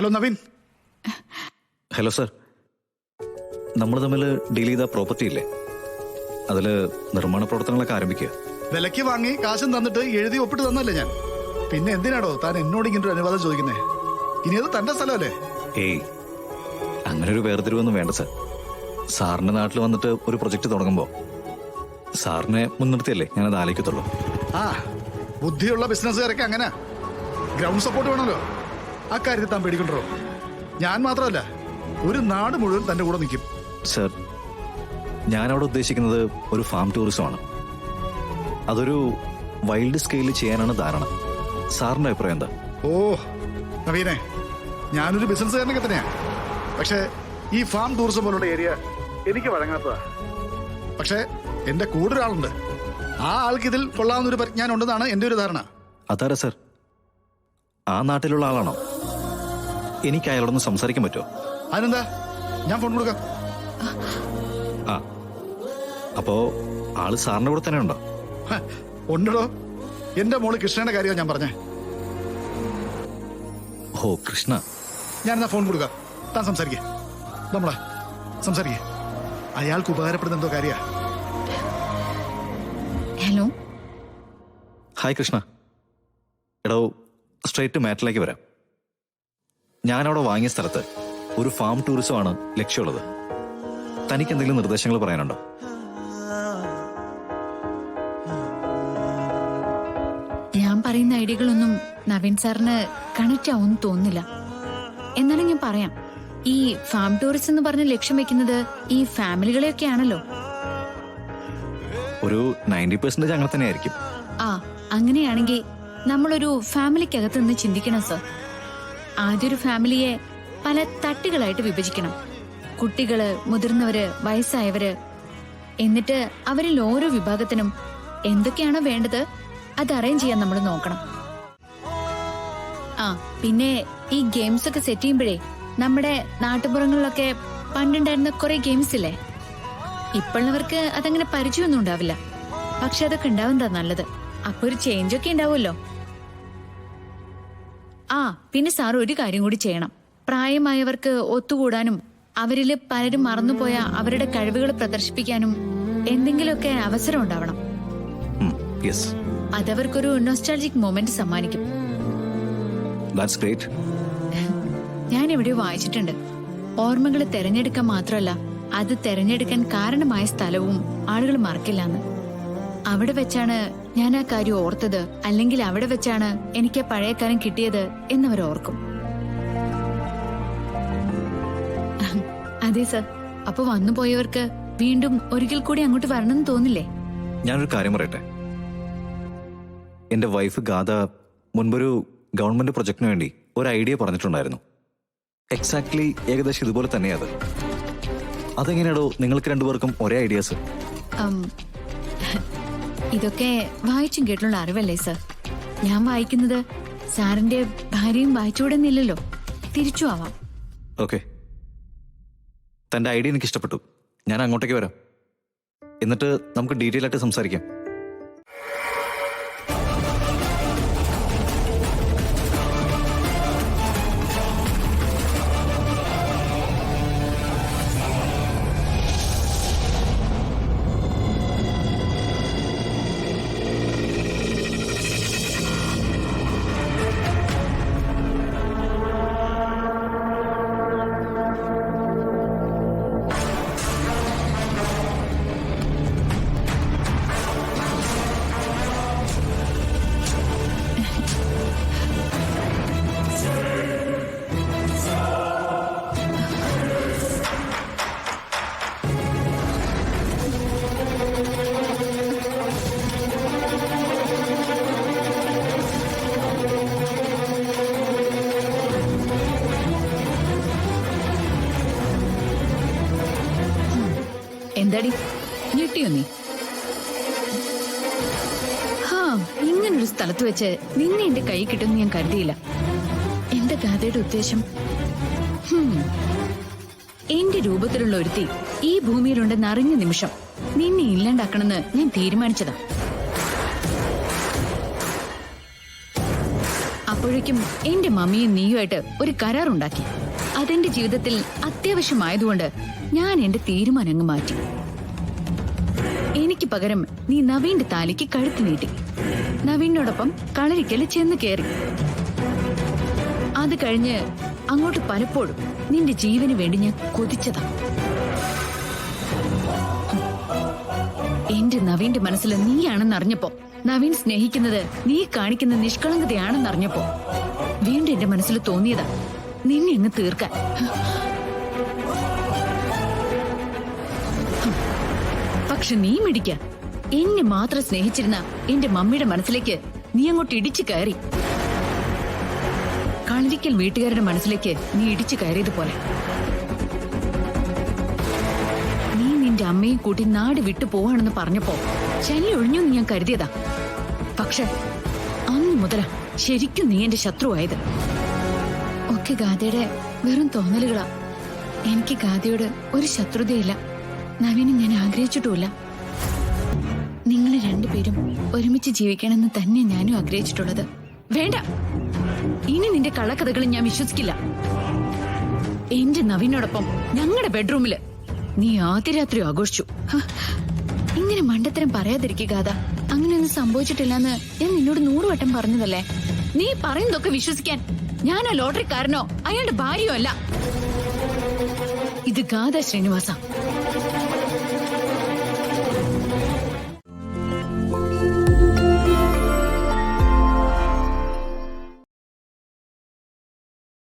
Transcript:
Hello Naveen. Hello sir, നമ്മൾ തമ്മിൽ deal ചെയ്ത പ്രോപ്പർട്ടി ഇല്ലേ, അതിൽ നിർമ്മാണ പ്രവർത്തനങ്ങളൊക്കെ ആരംഭിക്കുക. വിലയ്ക്ക് വാങ്ങി കാശും തന്നിട്ട് എഴുതി ഒപ്പിട്ട് തന്നല്ലേ ഞാൻ. പിന്നെ എന്തിനാടോ താൻ എന്നോട് ഇങ്ങനെ ഒരു അനുവാദം ചോദിക്കുന്നേ? ഇനി അത് തന്റെ സ്ഥലമല്ലേ? ഏയ്, അങ്ങനെ ഒരു വേർതിരിവൊന്നും വേണ്ട സർ. സാറിന്റെ നാട്ടിൽ വന്നിട്ട് ഒരു പ്രൊജക്ട് തുടങ്ങുമ്പോൾ സാറിനെ മുൻനിർത്തിയല്ലേ ഞാനത് ആലോചിക്കത്തുള്ളൂ. ആ, ബുദ്ധിയുള്ള ബിസിനസ്സുകാരൊക്കെ അങ്ങനെ ഗ്രൗണ്ട് സപ്പോർട്ട് വേണമല്ലോ. ആ കാര്യത്തിൽ താൻ പേടിക്കണ്ടോ? ഞാൻ മാത്രമല്ല, ഒരു നാട് മുഴുവൻ തന്റെ കൂടെ നിൽക്കും. സർ, ഞാനവിടെ ഉദ്ദേശിക്കുന്നത് ഒരു ഫാം ടൂറിസമാണ്. അതൊരു വൈൽഡ് സ്കെയിലിൽ ചെയ്യാനാണ് ധാരണ. സാറിന്റെ അഭിപ്രായം എന്താ? ഓ നവീനെ, ഞാനൊരു ബിസിനസ്സുകാരനൊക്കെ തന്നെയാ. പക്ഷേ ഈ ഫാം ടൂറിസം പോലുള്ള ഏരിയ എനിക്ക് വഴങ്ങാത്തതാ. പക്ഷേ എന്റെ കൂടെ ഒരാളുണ്ട്. ആ ആൾക്ക് ഇതിൽ കൊള്ളാവുന്നൊരു പരിജ്ഞാനം ഉണ്ടെന്നാണ് എന്റെ ഒരു ധാരണ. അതാരാ സർ? ആ നാട്ടിലുള്ള ആളാണോ? എനിക്ക് അയാളോടൊന്ന് സംസാരിക്കാൻ പറ്റുമോ? അതിനെന്താ, ഞാൻ ഫോൺ കൊടുക്കാം. ആ, അപ്പോ ആള് സാറിന്റെ കൂടെ തന്നെ ഉണ്ടോ? ഉണ്ടോ, എന്റെ മോള് കൃഷ്ണയുടെ കാര്യമാണ് ഞാൻ പറഞ്ഞേ. ഓ കൃഷ്ണ. ഞാനെന്നാ ഫോൺ കൊടുക്കാം, താൻ സംസാരിക്കേ. നമ്മളെ സംസാരിക്കേ. അയാൾക്ക് ഉപകാരപ്പെടുന്ന എന്തോ കാര്യ. ഹലോ. ഹായ് കൃഷ്ണ. എടോ, സ്ട്രേറ്റ് മാറ്ററിലേക്ക് വരാം. ഞാനവിടെ വാങ്ങിയ സ്ഥലത്ത് ഒരു ഫാം ടൂറിസമാണ് ലക്ഷ്യമുള്ളത്. തനിക്ക് എന്തെങ്കിലും നിർദ്ദേശങ്ങൾ പറയാനുണ്ടോ? ഞാൻ പറയുന്ന ഐഡിയകളൊന്നും നവീൻ സാറിന് കണക്റ്റ് ആവുമെന്ന് തോന്നുന്നില്ല. എന്നാലും ഞാൻ പറയാം, ഈ ഫാം ടൂറിസം എന്ന് പറഞ്ഞ് ലക്ഷ്യം വെക്കുന്നത് ഈ ഫാമിലികളെയൊക്കെ ആണല്ലോ. ഒരു 90% അങ്ങനെ തന്നെ ആയിരിക്കും. ആ, അങ്ങനെയാണെങ്കിൽ നമ്മളൊരു ഫാമിലിക്കകത്ത് നിന്ന് ചിന്തിക്കണം സർ. ആദ്യ ഒരു ഫാമിലിയെ പല തട്ടുകളായിട്ട് വിഭജിക്കണം. കുട്ടികള്, മുതിർന്നവര്, വയസ്സായവര്. എന്നിട്ട് അവരിൽ ഓരോ വിഭാഗത്തിനും എന്തൊക്കെയാണോ വേണ്ടത് അത് അറേഞ്ച് ചെയ്യാൻ നമ്മൾ നോക്കണം. ആ, പിന്നെ ഈ ഗെയിംസ് ഒക്കെ സെറ്റ് ചെയ്യുമ്പോഴേ നമ്മുടെ നാട്ടുപുറങ്ങളിലൊക്കെ പണ്ടുണ്ടായിരുന്ന കുറെ ഗെയിംസ് ഇല്ലേ, ഇപ്പോഴുള്ളവർക്ക് അതങ്ങനെ പരിചയമൊന്നും ഉണ്ടാവില്ല. പക്ഷെ അതൊക്കെ ഉണ്ടാവുന്നതാ നല്ലത്. അപ്പൊ ഒരു ചേഞ്ച് ഒക്കെ ഉണ്ടാവുമല്ലോ. ആ, പിന്നെ സാർ ഒരു കാര്യം കൂടി ചെയ്യണം. പ്രായമായവർക്ക് ഒത്തുകൂടാനും അവരില് പലരും മറന്നുപോയ അവരുടെ കഴിവുകൾ പ്രദർശിപ്പിക്കാനും എന്തെങ്കിലുമൊക്കെ അവസരം ഉണ്ടാവണം. അതവർക്കൊരു നൊസ്റ്റാൾജിക് മൊമെന്റ് സമ്മാനിക്കും. ഞാൻ എവിടെയോ വായിച്ചിട്ടുണ്ട്, ഓർമ്മകൾ തെരഞ്ഞെടുക്കാൻ മാത്രമല്ല, അത് തെരഞ്ഞെടുക്കാൻ കാരണമായ സ്ഥലവും ആളുകൾ മറക്കില്ലാന്ന്. അവിടെ വെച്ചാണ് ഞാൻ ആ കാര്യം ഓർത്തത്, അല്ലെങ്കിൽ അവിടെ വെച്ചാണ് എനിക്ക് ആ പഴയ കാലം കിട്ടിയത് എന്നവർ ഓർക്കും. അതെ സർ. അപ്പൊ വന്നുപോയവർക്ക് വീണ്ടും ഒരിക്കൽ കൂടി അങ്ങോട്ട് വരണമെന്ന് തോന്നില്ലേ? ഞാനൊരു കാര്യം പറയട്ടെ. എന്റെ വൈഫ് ഗാഥ മുൻപൊരു ഗവൺമെന്റ് പ്രൊജക്ടിന് വേണ്ടി ഒരു ഐഡിയ പറഞ്ഞിട്ടുണ്ടായിരുന്നു. എക്സാക്ട്ലി ഏകദേശം ഇതുപോലെ തന്നെയാ അത്. അതെങ്ങനെയാണോ നിങ്ങൾക്ക് രണ്ടുപേർക്കും ഒരേ ഐഡിയാസ്? ഇതൊക്കെ വായിച്ചും കേട്ടുള്ള അറിവല്ലേ സർ. ഞാൻ വായിക്കുന്നത് സാറിന്റെ ഭാര്യയും വായിച്ചുകൂടുന്നില്ലല്ലോ, തിരിച്ചു ആവാം. ഓക്കെ, തന്റെ ഐഡിയ എനിക്ക് ഇഷ്ടപ്പെട്ടു. ഞാൻ അങ്ങോട്ടേക്ക് വരാം. എന്നിട്ട് നമുക്ക് ഡീറ്റെയിൽ ആയിട്ട് സംസാരിക്കാം. എന്താടി ഞെട്ടിയോ നീ? ഹാ, ഇങ്ങനൊരു സ്ഥലത്ത് വെച്ച് നിന്നെ എന്റെ കൈ കിട്ടുമെന്ന് ഞാൻ കരുതിയില്ല. എന്റെ ഗാഥയുടെ ഉദ്ദേശം എന്റെ രൂപത്തിലുള്ള ഒരുത്തി ഈ ഭൂമിയിലുണ്ടെന്ന് അറിഞ്ഞ നിമിഷം നിന്നെ ഇല്ലാണ്ടാക്കണമെന്ന് ഞാൻ തീരുമാനിച്ചതാ. അപ്പോഴേക്കും എന്റെ മമ്മിയും നീയുമായിട്ട് ഒരു കരാറുണ്ടാക്കി. അതെന്റെ ജീവിതത്തിൽ അത്യാവശ്യമായതുകൊണ്ട് ഞാൻ എന്റെ തീരുമാനം അങ്ങ് മാറ്റി. എനിക്ക് പകരം നീ നവീന്റെ താലിക്ക് കഴുത്ത് നീട്ടി. നവീനോടൊപ്പം കളരിക്കല് ചെന്ന് കയറി. അത് കഴിഞ്ഞ് അങ്ങോട്ട് പലപ്പോഴും നിന്റെ ജീവന് വേണ്ടി ഞാൻ കൊതിച്ചതാ. എന്റെ നവീന്റെ മനസ്സിൽ നീയാണെന്നറിഞ്ഞപ്പോ, നവീൻ സ്നേഹിക്കുന്നത് നീ കാണിക്കുന്ന നിഷ്കളങ്കതയാണെന്നറിഞ്ഞപ്പോ വീണ്ടും എന്റെ മനസ്സിൽ തോന്നിയതാ നിന്നെ അങ്ങ് തീർക്കാൻ. പക്ഷെ നീ മിടിക്ക. എന്നെ മാത്രം സ്നേഹിച്ചിരുന്ന എന്റെ മമ്മിയുടെ മനസ്സിലേക്ക് നീ അങ്ങോട്ട് ഇടിച്ചു കയറി. കളരിക്കൽ വീട്ടുകാരുടെ മനസ്സിലേക്ക് നീ ഇടിച്ചു കയറിയതുപോലെ. നീ നിന്റെ അമ്മയും കൂട്ടി നാട് വിട്ടു പോവാണെന്ന് പറഞ്ഞപ്പോ ശല്യം ഒഴിഞ്ഞു ഞാൻ കരുതിയതാ. പക്ഷെ അന്ന് മുതലാ ശരിക്കും നീ എന്റെ ശത്രുവായത്. ഒക്കെ ഗാഥയുടെ വെറും തോന്നലുകളാ. എനിക്ക് ഗാഥയോട് ഒരു ശത്രുതയില്ല. നവീനെ ഞാൻ ആഗ്രഹിച്ചിട്ടുമില്ല. നിങ്ങൾ രണ്ടുപേരും ഒരുമിച്ച് ജീവിക്കണമെന്ന് തന്നെ ഞാനും ആഗ്രഹിച്ചിട്ടുള്ളത്. വേണ്ട, ഇനി നിന്റെ കള്ളക്കഥകളും ഞാൻ വിശ്വസിക്കില്ല. എന്റെ നവീനോടൊപ്പം ഞങ്ങളുടെ ബെഡ്റൂമില് നീ ആദ്യ രാത്രി ആഘോഷിച്ചു. ഇങ്ങനെ മണ്ടത്തരം പറയാതിരിക്കുക ഗാഥ. അങ്ങനെയൊന്നും സംഭവിച്ചിട്ടില്ലെന്ന് ഞാൻ നിന്നോട് 100 വട്ടം പറഞ്ഞതല്ലേ. നീ പറയുന്നതൊക്കെ വിശ്വസിക്കാൻ ഞാൻ ആ ലോട്ടറിക്കാരനോ അയാളുടെ ഭാര്യയോ അല്ല. ഇത് ഗാഥ ശ്രീനിവാസ.